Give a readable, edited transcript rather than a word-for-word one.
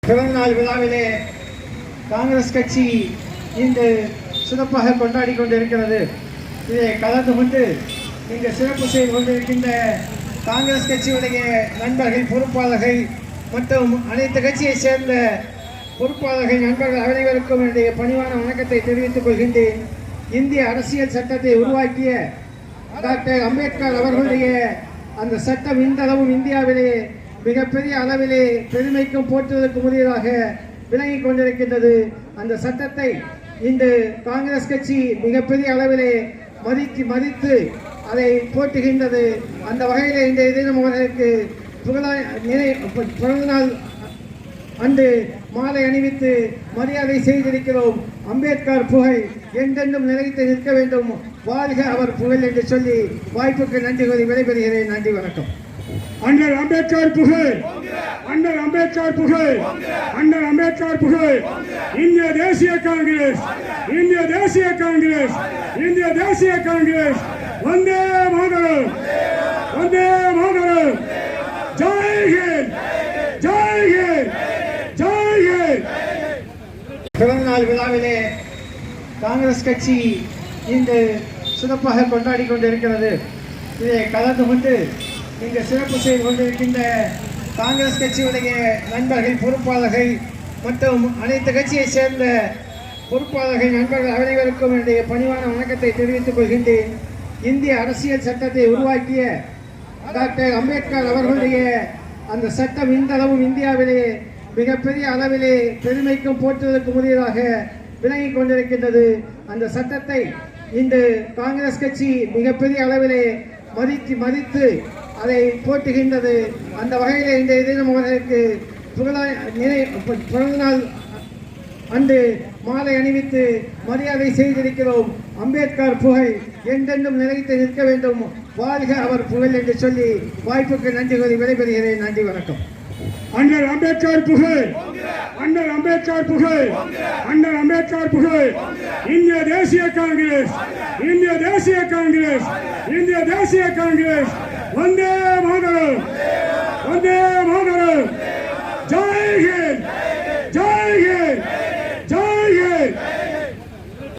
பிறந்தநாள் விழாவிலே காங்கிரஸ் கட்சி இன்று சிறப்பாக கொண்டாடி கொண்டிருக்கிறது. இதை கலந்து கொண்டு இங்கு சிறப்பு செய்து கொண்டிருக்கின்ற காங்கிரஸ் கட்சியுடைய நண்பர்கள், பொறுப்பாளர்கள் மற்றும் அனைத்து கட்சியை சேர்ந்த பொறுப்பாளர்கள், நண்பர்கள் அனைவருக்கும் என்னுடைய பணிவான வணக்கத்தை தெரிவித்துக் கொள்கின்றேன். இந்திய அரசியல் சட்டத்தை உருவாக்கிய டாக்டர் அம்பேத்கர் அவர்களுடைய அந்த சட்டம் இன்றளவும் இந்தியாவிலே மிகப்பெரிய அளவிலே பெருமைக்கும் போற்றுவதற்கு உரியதாக விளங்கிக் கொண்டிருக்கின்றது. அந்த சட்டத்தை இன்று காங்கிரஸ் கட்சி மிகப்பெரிய அளவிலே மதித்து அதை போற்றுகின்றது. அந்த வகையில் இன்றைய தினம் அவர்களுக்கு பிறந்தநாள் அன்று மாலை அணிவித்து மரியாதை செய்திருக்கிறோம். அம்பேத்கர் புகழ் என்றென்றும் நிலைத்து நிற்க வேண்டும், வாழ்க அவர் புகழ் என்று சொல்லி வாய்ப்புக்கு நன்றி கூறி விடைபெறுகிறேன். நன்றி, வணக்கம். அண்ணல் அம்பேத்கர் புகழ், அண்ணல் அம்பேத்கர் புகழ், அண்ணல் அம்பேத்கர் புகழ். இந்திய தேசிய காங்கிரஸ், இந்திய தேசிய காங்கிரஸ், இந்திய தேசிய காங்கிரஸ். வந்தே மாதரம், வந்தே மாதரம். ஜெய் ஹிந்த், ஜெய் ஹிந்த், ஜெய் ஹிந்த். பிறந்தநாள் விழாவிலே காங்கிரஸ் கட்சி இன்று சிறப்பாக கொண்டாடி கொண்டிருக்கிறது. இதை கலந்து கொண்டு இங்கு சிறப்பு செய்து கொண்டிருக்கின்ற காங்கிரஸ் கட்சியுடைய நண்பர்கள், பொறுப்பாளர்கள் மற்றும் அனைத்து கட்சியை சேர்ந்த பொறுப்பாளர்கள், நண்பர்கள் அனைவருக்கும் என்னுடைய பணிவான வணக்கத்தை தெரிவித்துக் கொள்கின்றேன். இந்திய அரசியல் சட்டத்தை உருவாக்கிய டாக்டர் அம்பேத்கர் அவர்களுடைய அந்த சட்டம் இன்றளவும் இந்தியாவிலே மிகப்பெரிய அளவிலே பெருமைக்கும் போற்றுவதற்கு உரியதாக விளங்கிக் கொண்டிருக்கின்றது. அந்த சட்டத்தை இன்று காங்கிரஸ் கட்சி மிகப்பெரிய அளவிலே மதித்து அதை போற்றுகின்றது. அந்த வகையில் இன்றைய தினம் அவர்களுக்கு பிறந்தநாள் அன்று மாலை அணிவித்து மரியாதை செய்திருக்கிறோம். அம்பேத்கர் புகழ் என்றென்றும் நிலைத்து நிற்க வேண்டும், வாழ்க அவர் புகழ் என்று சொல்லி வாய்ப்புக்கு நன்றி கூறி விடைபெறுகிறேன். நன்றி, வணக்கம். அண்ணல் அம்பேத்கர் புகழ், அண்ணல் அம்பேத்கர் புகழ், அண்ணல் அம்பேத்கர் புகழ். இந்திய தேசிய காங்கிரஸ், இந்திய தேசிய காங்கிரஸ், இந்திய தேசிய காங்கிரஸ். வந்தே